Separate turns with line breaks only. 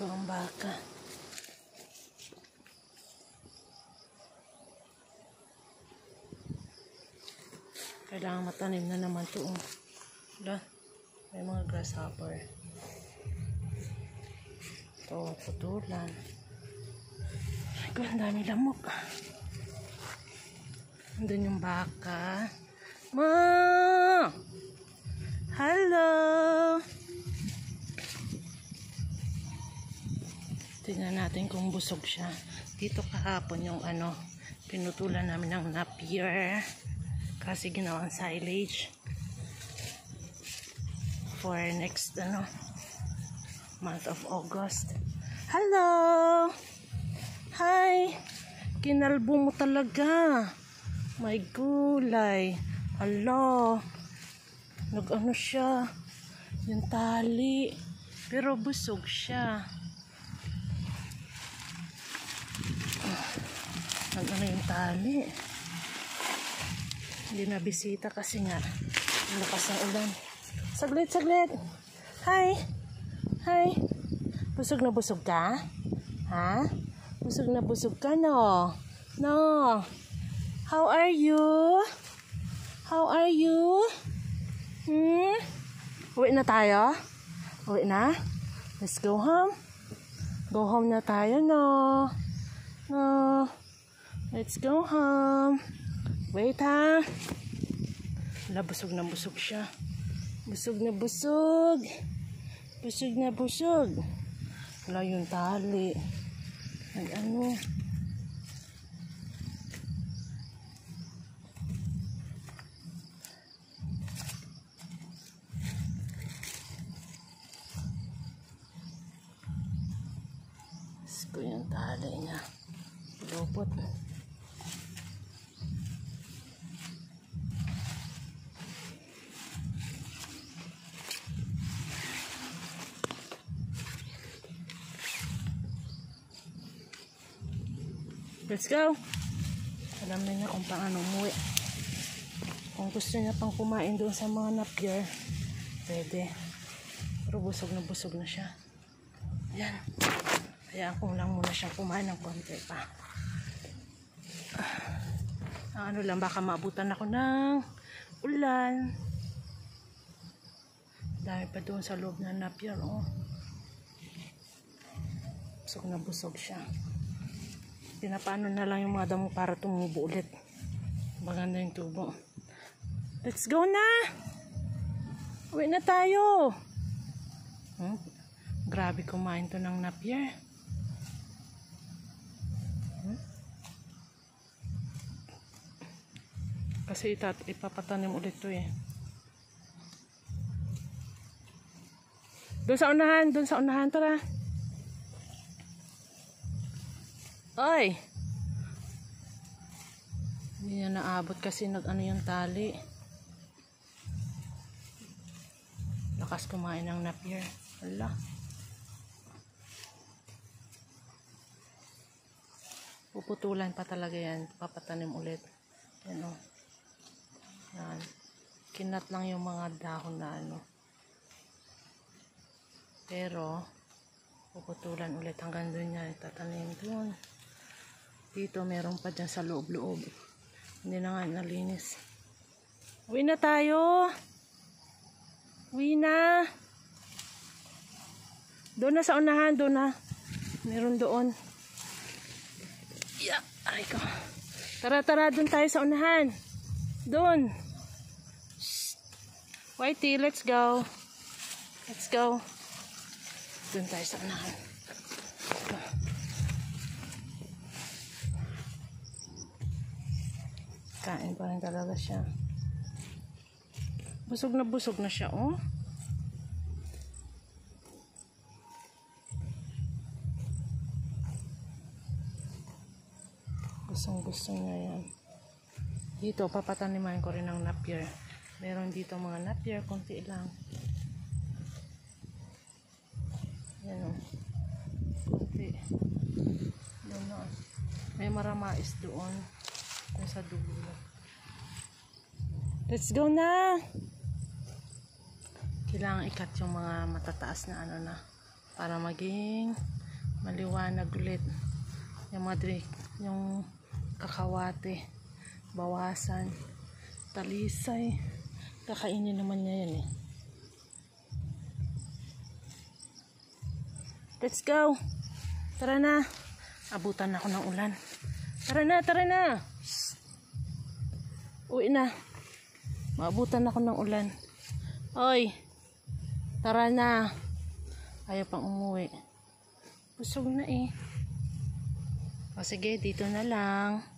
ko ang baka. Kailangan matanim na naman ito. May mga grasshopper. Ito, putulan. Ay ko, ang dami lamok. Andun yung baka. Ma! Hello! Tingnan natin kung busog siya. Dito kahapon yung pinutulan namin ng napier. Kasi ginawang silage. For next, month of August. Hello! Hi! Kinalbo mo talaga. May gulay. Hello! Nag-ano siya. Yung tali. Pero busog siya. Nag-ano yung tali. Hindi na bisita kasi nga lakas ng ulan. Saglit, saglit. Hi! Hi! Busog na busog ka? Ha? Busog na busog ka, no? No! How are you? How are you? Uwi na tayo? Uwi na? Let's go home. Go home na tayo, no? No. Let's go home. Wait, ha? Wala, busog na busog siya. Busog na busog. Busog na busog. Wala yung tali. Nag-ano. Gusto yung tali niya. Lupot. Let's go. Alam na niya kung paano umuwi. Kung gusto niya pang kumain doon sa mga napier, pwede. Pero busog na siya. Yan. Kaya kung lang muna siyang kumain ng konti pa. Ano lang, baka maabutan ako ng ulan. Dahil pa doon sa loob ng napier, oh. Busog siya. Pinapano na lang yung mga damo para tumubo ulit. Maganda yung tubo. Let's go na! Uwi na tayo! Grabe kumain to ng napier. Kasi ipapatanim ulit to eh. Doon sa unahan, tara. Oy! Hindi niya naabot kasi nag-ano yung tali. Lakas kumain ng napier. Wala. Puputulan pa talaga yan. Papatanim ulit. Yan o. Yan. Kinat lang yung mga dahon na Pero, puputulan ulit hanggang doon yan. Tatanim doon. Dito, meron pa dyan sa loob-loob. Hindi na nga nalinis. Uwi na tayo. Uwi na. Doon na sa unahan. Doon na. Meron doon. Yeah. Aray ko. Tara, doon tayo sa unahan. Doon. Whitey, let's go. Let's go. Doon tayo sa unahan. Kain pa rin talaga siya. Busog na siya, oh. Gusto niya yan. Dito, papataniman ko rin ng napier. Meron dito mga napier, konti lang. Yan, oh. Konti. Doon na. May maramais doon. Kung sa dulo. Let's go na! Kailangan ikat yung mga matataas na para maging maliwanag ulit yung yung kakawate, bawasan, talisay. Kakainin naman niya yan eh. Let's go. Tara na. Abutan ako ng ulan. Tara na, tara na. Uwi na. Maabutan ako ng ulan. Oy. Tara na. Ayaw pang umuwi. Busog na eh. O sige, dito na lang.